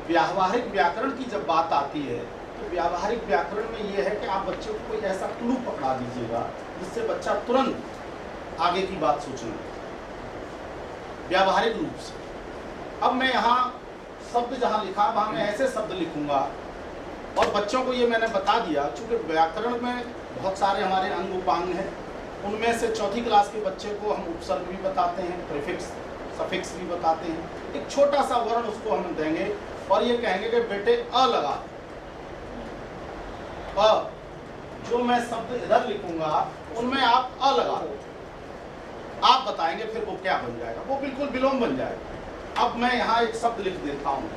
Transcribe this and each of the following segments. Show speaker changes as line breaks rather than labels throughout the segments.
व्यावहारिक व्याकरण की जब बात आती है तो व्यावहारिक व्याकरण में ये है कि आप बच्चे को कोई ऐसा क्लू पकड़ा दीजिएगा जिससे बच्चा तुरंत आगे की बात सोचने लगे व्यावहारिक रूप से। अब मैं यहाँ शब्द जहाँ लिखा वहाँ मैं ऐसे शब्द लिखूंगा और बच्चों को ये मैंने बता दिया, चूँकि व्याकरण में बहुत सारे हमारे अंग उपांग हैं, उनमें से चौथी क्लास के बच्चे को हम उपसर्ग भी बताते हैं, प्रीफिक्स सफिक्स भी बताते हैं। एक छोटा सा वर्ण उसको हम देंगे और ये कहेंगे कि बेटे अ लगा। अ जो मैं शब्द इधर लिखूंगा उनमें आप अ लगा दो, आप बताएंगे फिर वो क्या बन जाएगा, वो बिल्कुल विलोम बन जाएगा। अब मैं यहाँ एक शब्द लिख देता हूँ,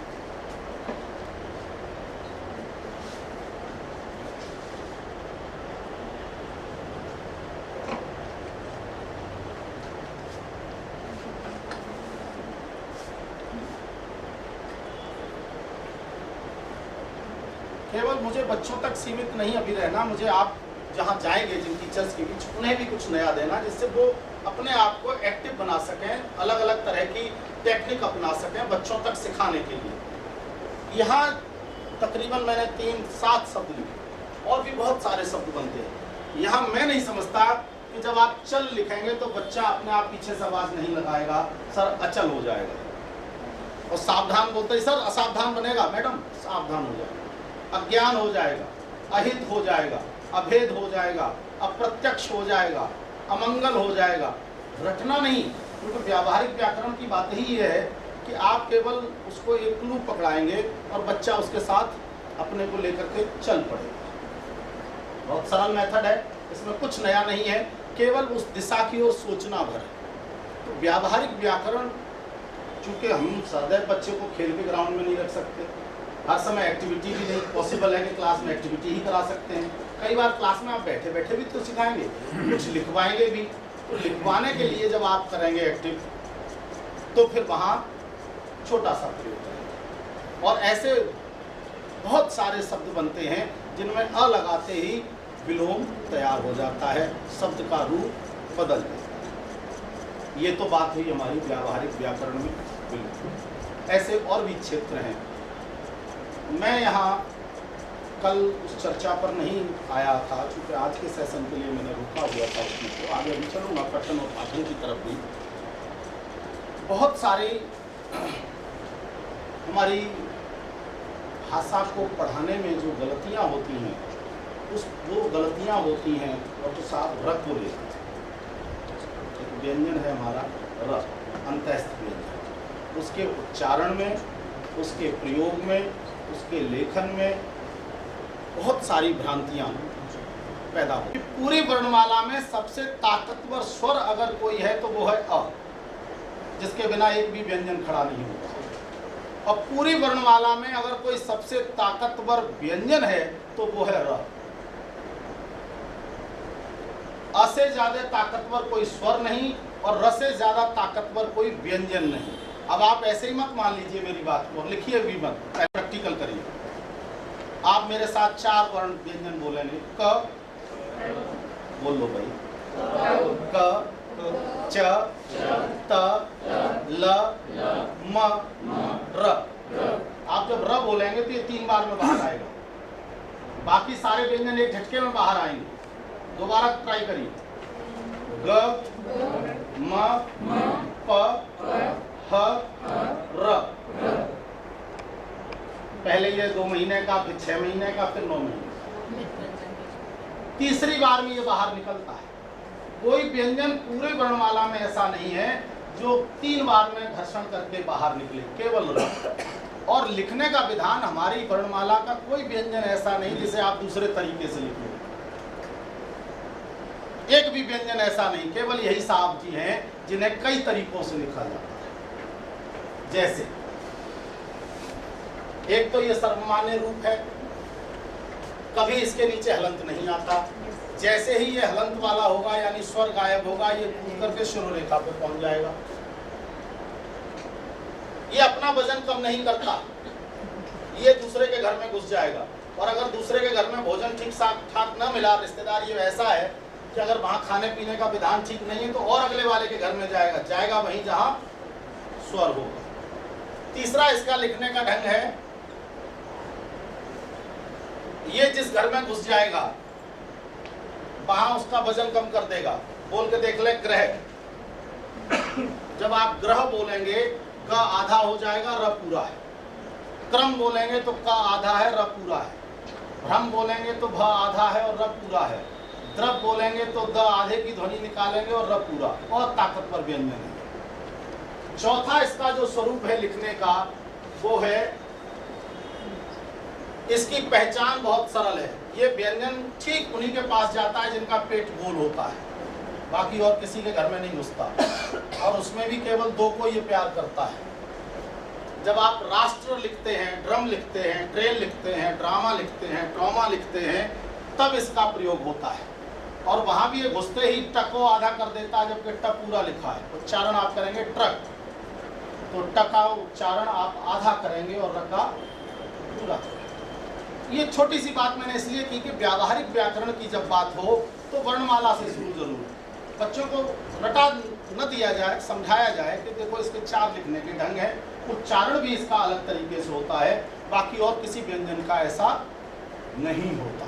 केवल मुझे बच्चों तक सीमित नहीं अभी रहना, मुझे आप जहाँ जाएंगे जिन टीचर्स के बीच उन्हें भी कुछ नया देना जिससे वो अपने आप को एक्टिव बना सकें, अलग अलग तरह की टेक्निक अपना सकें बच्चों तक सिखाने के लिए। यहाँ तकरीबन मैंने 3-7 शब्द लिखे और भी बहुत सारे शब्द बनते हैं। यहाँ मैं नहीं समझता कि जब आप चल लिखेंगे तो बच्चा अपने आप पीछे से आवाज़ नहीं लगाएगा, सर अचल हो जाएगा, और सावधान बोलते ही सर असावधान बनेगा, मैडम सावधान हो जाएगा, अज्ञान हो जाएगा, अहित हो जाएगा, अभेद हो जाएगा, अप्रत्यक्ष हो जाएगा, अमंगल हो जाएगा। रटना नहीं, क्योंकि व्यावहारिक व्याकरण की बात ही ये है कि आप केवल उसको एक क्लू पकड़ाएंगे और बच्चा उसके साथ अपने को लेकर के चल पड़ेगा। बहुत सरल मेथड है, इसमें कुछ नया नहीं है, केवल उस दिशा की ओर सोचना भर है। तो व्यावहारिक व्याकरण, चूँकि हम सदैव बच्चे को खेल के ग्राउंड में नहीं रख सकते, हर समय एक्टिविटी भी नहीं पॉसिबल है कि क्लास में एक्टिविटी ही करा सकते हैं। कई बार क्लास में आप बैठे बैठे भी तो सिखाएंगे, कुछ लिखवाएंगे भी, तो लिखवाने के लिए जब आप करेंगे एक्टिव तो फिर वहाँ छोटा सा प्रयोग करेंगे। और ऐसे बहुत सारे शब्द बनते हैं जिनमें अ लगाते ही विलोम तैयार हो जाता है, शब्द का रूप बदल जाता है। ये तो बात हुई हमारी व्यावहारिक व्याकरण में। बिल्कुल ऐसे और भी क्षेत्र हैं। मैं यहाँ कल उस चर्चा पर नहीं आया था क्योंकि आज के सेशन के लिए मैंने रुका हुआ था उसमें, तो आगे भी चलूँगा पठन और पाठन की तरफ भी। बहुत सारी हमारी भाषा को पढ़ाने में जो गलतियाँ होती हैं, वो गलतियाँ होती हैं और तो साथ र को लेकर एक व्यंजन है हमारा र, अंतस्थ व्यंजन, उसके उच्चारण में, उसके प्रयोग में, उसके लेखन में बहुत सारी भ्रांतियाँ पैदा होती। पूरी वर्णमाला में सबसे ताकतवर स्वर अगर कोई है तो वो है अ, जिसके बिना एक भी व्यंजन खड़ा नहीं होता। और पूरी वर्णमाला में अगर कोई सबसे ताकतवर व्यंजन है तो वो है र। अ से ज्यादा ताकतवर कोई स्वर नहीं और र से ज्यादा ताकतवर कोई व्यंजन नहीं। अब आप ऐसे ही मत मान लीजिए मेरी बात को, लिखिए भी मत, प्रैक्टिकल करिए। आप मेरे साथ 4 वर्ण व्यंजन बोलेंगे। क, बोल लो भाई, क, च, त, ल, म, र। आप जब र बोलेंगे तो ये 3 बार में बाहर आएगा, बाकी सारे व्यंजन एक झटके में बाहर आएंगे। दोबारा ट्राई करिए। ग, म, प, ह, र। पहले ये 2 महीने का, फिर 6 महीने का, फिर 9 महीने। तीसरी बार में ये बाहर निकलता है। कोई व्यंजन पूरे वर्णमाला में ऐसा नहीं है जो 3 बार में घर्षण करके बाहर निकले, केवल र। और लिखने का विधान हमारी वर्णमाला का कोई व्यंजन ऐसा नहीं जिसे आप दूसरे तरीके से लिखें। एक भी व्यंजन ऐसा नहीं, केवल यही साहब जी हैं जिन्हें कई तरीकों से लिखा जाता है। जैसे एक तो ये सर्वमान्य रूप है, कभी इसके नीचे हलंत नहीं आता। जैसे ही ये हलंत वाला होगा यानी स्वर गायब होगा, ये कूद करके शुरू रेखा पे पहुंच जाएगा। ये अपना वजन कम नहीं करता, ये दूसरे के घर में घुस जाएगा। और अगर दूसरे के घर में भोजन ठीक ठाक न मिला, रिश्तेदार ये वैसा है कि अगर वहाँ खाने पीने का विधान ठीक नहीं है तो और अगले वाले के घर में जाएगा वहीं जहाँ स्वर होगा। तीसरा इसका लिखने का ढंग है ये जिस घर में घुस जाएगा वहां उसका वजन कम कर देगा। बोल के देख ले ग्रह। जब आप ग्रह बोलेंगे ग आधा हो जाएगा, र पूरा है। क्रम बोलेंगे तो क आधा है, र पूरा है। भ्रम बोलेंगे तो भ आधा है और र पूरा है। द्रव बोलेंगे तो द आधे की ध्वनि निकालेंगे और र पूरा। और ताकतवर व्यंजन है। चौथा इसका जो स्वरूप है लिखने का वो है, इसकी पहचान बहुत सरल है। ये व्यंजन ठीक उन्हीं के पास जाता है जिनका पेट गोल होता है, बाकी और किसी के घर में नहीं घुसता। और उसमें भी केवल दो को ये प्यार करता है। जब आप राष्ट्र लिखते हैं, ड्रम लिखते हैं, ट्रेन लिखते हैं, ड्रामा लिखते हैं, ट्रॉमा लिखते हैं, तब इसका प्रयोग होता है। और वहां भी ये घुसते ही ट को आधा कर देता है, जबकि ट पूरा लिखा है। उच्चारण आप करेंगे ट्रक, तो ट का उच्चारण आप आधा करेंगे और र का पूरा। ये छोटी सी बात मैंने इसलिए की कि व्यावहारिक व्याकरण की जब बात हो तो वर्णमाला से शुरू जरूर। बच्चों को रटा न दिया जाए, समझाया जाए कि देखो इसके 4 लिखने के ढंग है, उच्चारण भी इसका अलग तरीके से होता है, बाकी और किसी व्यंजन का ऐसा नहीं होता।